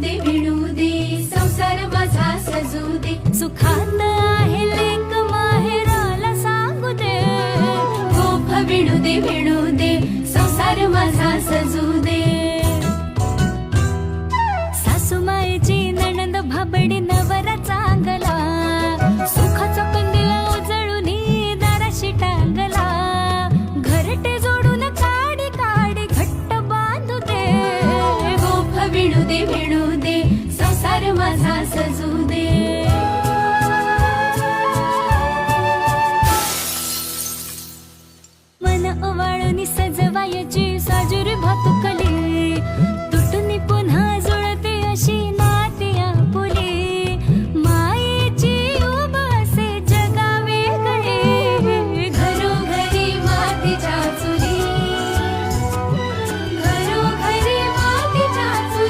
दे विणू दे, संसार माझा सजू दे, सुखात आहे लेक माहेराला सांगू दे, गोफ विणू दे, संसार माझा सजू दे. सासूमाईची नणंद भाबडी नवरा चांगला, सुखाचा कंदील उजळून दाराशी टांगला, घरटे जोडून काडी काडी घट्ट बांधू दे, गोफ विणू दे, संसार माझा सजू